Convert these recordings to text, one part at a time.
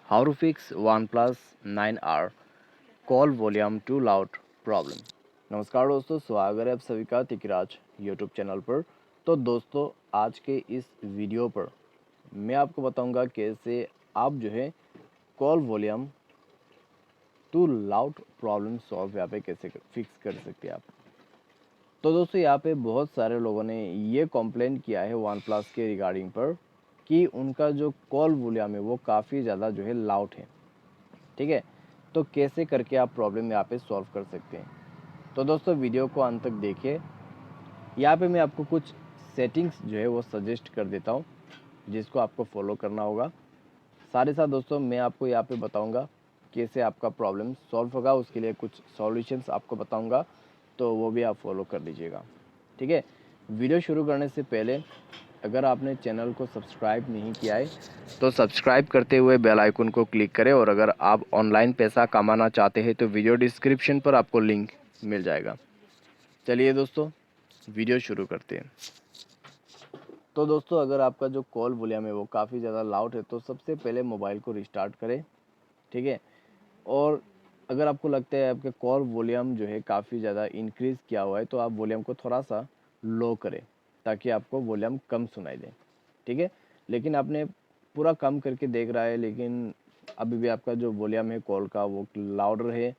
How to fix OnePlus 9R call volume too loud problem. नमस्कार दोस्तों, स्वागत है आप सभी का तिकराज यूट्यूब चैनल पर। तो दोस्तों, आज के इस वीडियो पर मैं आपको बताऊंगा कैसे आप जो है call volume too loud problem solve यहाँ पे कैसे फिक्स कर सकते हैं आप। तो दोस्तों, यहाँ पे बहुत सारे लोगों ने ये कंप्लेंट किया है OnePlus के रिगार्डिंग पर कि उनका जो कॉल वॉल्यूम है वो काफ़ी ज़्यादा जो है लाउड है। ठीक है, तो कैसे करके आप प्रॉब्लम यहाँ पे सॉल्व कर सकते हैं। तो दोस्तों, वीडियो को अंत तक देखिए। यहाँ पे मैं आपको कुछ सेटिंग्स जो है वो सजेस्ट कर देता हूँ जिसको आपको फॉलो करना होगा। साथ ही साथ दोस्तों, मैं आपको यहाँ पे बताऊँगा कैसे आपका प्रॉब्लम सॉल्व होगा। उसके लिए कुछ सॉल्यूशंस आपको बताऊँगा, तो वो भी आप फॉलो कर लीजिएगा। ठीक है, वीडियो शुरू करने से पहले अगर आपने चैनल को सब्सक्राइब नहीं किया है तो सब्सक्राइब करते हुए बेल आइकन को क्लिक करें, और अगर आप ऑनलाइन पैसा कमाना चाहते हैं तो वीडियो डिस्क्रिप्शन पर आपको लिंक मिल जाएगा। चलिए दोस्तों, वीडियो शुरू करते हैं। तो दोस्तों, अगर आपका जो कॉल वॉल्यूम है वो काफ़ी ज़्यादा लाउड है तो सबसे पहले मोबाइल को रिस्टार्ट करें। ठीक है, और अगर आपको लगता है आपका कॉल वॉल्यूम जो है काफ़ी ज़्यादा इंक्रीज़ किया हुआ है तो आप वॉल्यूम को थोड़ा सा लो करें ताकि आपको वॉल्यूम कम सुनाई दे। ठीक है, लेकिन आपने पूरा कम करके देख रहा है लेकिन अभी भी आपका जो वॉल्यूम है कॉल का वो लाउडर है।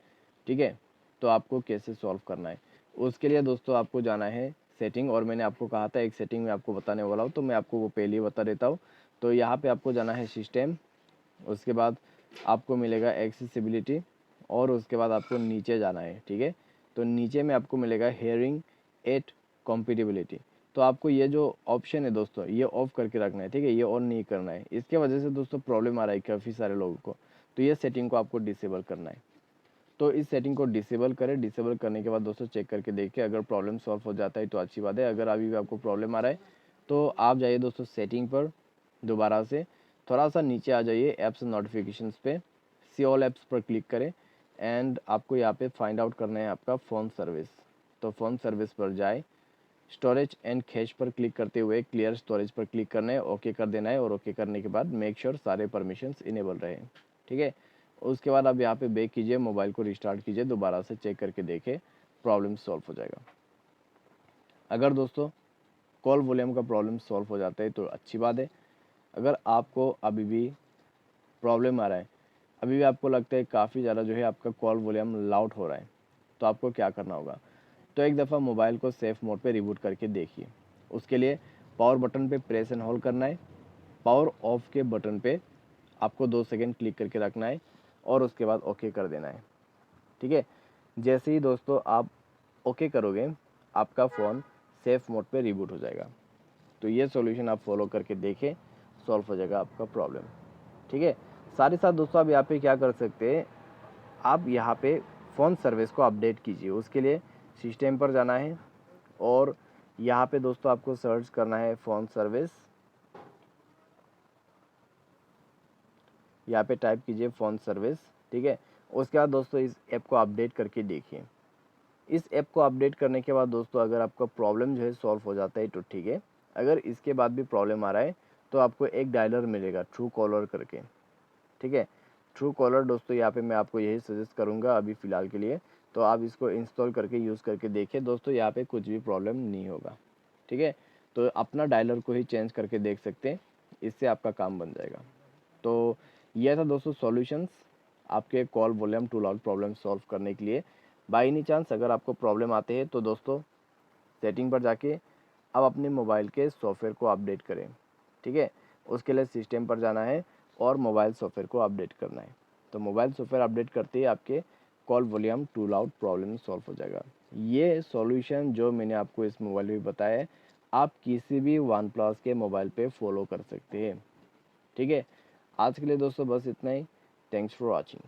ठीक है, तो आपको कैसे सॉल्व करना है, उसके लिए दोस्तों आपको जाना है सेटिंग। और मैंने आपको कहा था एक सेटिंग में आपको बताने वाला हूँ, तो मैं आपको वो पहले ही बता देता हूँ। तो यहाँ पे आपको जाना है सिस्टम, उसके बाद आपको मिलेगा एक्सेसिबिलिटी, और उसके बाद आपको नीचे जाना है। ठीक है, तो नीचे में आपको मिलेगा हेयरिंग एट कॉम्पिटिबिलिटी। तो आपको ये जो ऑप्शन है दोस्तों ये ऑफ करके रखना है। ठीक है, ये ऑन नहीं करना है। इसके वजह से दोस्तों प्रॉब्लम आ रहा है काफ़ी सारे लोगों को, तो ये सेटिंग को आपको डिसेबल करना है। तो इस सेटिंग को डिसेबल करें। डिसेबल करने के बाद दोस्तों चेक करके देखिए, अगर प्रॉब्लम सॉल्व हो जाता है तो अच्छी बात है। अगर अभी भी आपको प्रॉब्लम आ रहा है तो आप जाइए दोस्तों सेटिंग पर, दोबारा से थोड़ा सा नीचे आ जाइए ऐप्स नोटिफिकेशंस पे, सी ऑल ऐप्स पर क्लिक करें, एंड आपको यहाँ पे फाइंड आउट करना है आपका फ़ोन सर्विस। तो फ़ोन सर्विस पर जाए, स्टोरेज एंड कैश पर क्लिक करते हुए क्लियर स्टोरेज पर क्लिक करना है, ओके कर देना है, और ओके करने के बाद मेक श्योर सारे परमिशंस इनेबल रहे। ठीक है, उसके बाद आप यहाँ पे बैक कीजिए, मोबाइल को रिस्टार्ट कीजिए, दोबारा से चेक करके देखिए, प्रॉब्लम सॉल्व हो जाएगा। अगर दोस्तों कॉल वॉल्यूम का प्रॉब्लम सॉल्व हो जाता है तो अच्छी बात है। अगर आपको अभी भी प्रॉब्लम आ रहा है, अभी भी आपको लगता है काफ़ी ज़्यादा जो है आपका कॉल वॉल्यूम लाउड हो रहा है, तो आपको क्या करना होगा। तो एक दफ़ा मोबाइल को सेफ मोड पे रिबूट करके देखिए। उसके लिए पावर बटन पे प्रेस एंड होल्ड करना है। पावर ऑफ के बटन पे आपको 2 सेकंड क्लिक करके रखना है, और उसके बाद ओके कर देना है। ठीक है, जैसे ही दोस्तों आप ओके करोगे आपका फ़ोन सेफ मोड पे रिबूट हो जाएगा। तो ये सॉल्यूशन आप फॉलो करके देखें, सॉल्व हो जाएगा आपका प्रॉब्लम। ठीक है, साथ ही साथ दोस्तों आप यहाँ पे क्या कर सकते हैं, आप यहाँ पे फ़ोन सर्विस को अपडेट कीजिए। उसके लिए सिस्टम पर जाना है, और यहाँ पे दोस्तों आपको सर्च करना है फ़ोन सर्विस। यहाँ पे टाइप कीजिए फ़ोन सर्विस। ठीक है, उसके बाद दोस्तों इस ऐप को अपडेट करके देखिए। इस ऐप को अपडेट करने के बाद दोस्तों अगर आपका प्रॉब्लम जो है सॉल्व हो जाता है तो ठीक है। अगर इसके बाद भी प्रॉब्लम आ रहा है तो आपको एक डायलर मिलेगा ट्रू कॉलर करके। ठीक है, ट्रू कॉलर दोस्तों यहाँ पे मैं आपको यही सजेस्ट करूँगा अभी फ़िलहाल के लिए। तो आप इसको इंस्टॉल करके यूज़ करके देखिए दोस्तों, यहाँ पे कुछ भी प्रॉब्लम नहीं होगा। ठीक है, तो अपना डायलर को ही चेंज करके देख सकते हैं, इससे आपका काम बन जाएगा। तो यह था दोस्तों सॉल्यूशंस आपके call volume too loud problem solve करने के लिए। बाई एनी चांस अगर आपको प्रॉब्लम आते हैं तो दोस्तों सेटिंग पर जाके आप अपने मोबाइल के सॉफ्टवेयर को अपडेट करें। ठीक है, उसके लिए सिस्टम पर जाना है और मोबाइल सॉफ्टवेयर को अपडेट करना है। तो मोबाइल सॉफ्टवेयर अपडेट करते ही आपके call volume too loud problem solve हो जाएगा। ये सॉल्यूशन जो मैंने आपको इस मोबाइल में बताया है आप किसी भी वन प्लस के मोबाइल पे फॉलो कर सकते हैं। ठीक है, आज के लिए दोस्तों बस इतना ही। Thanks for watching.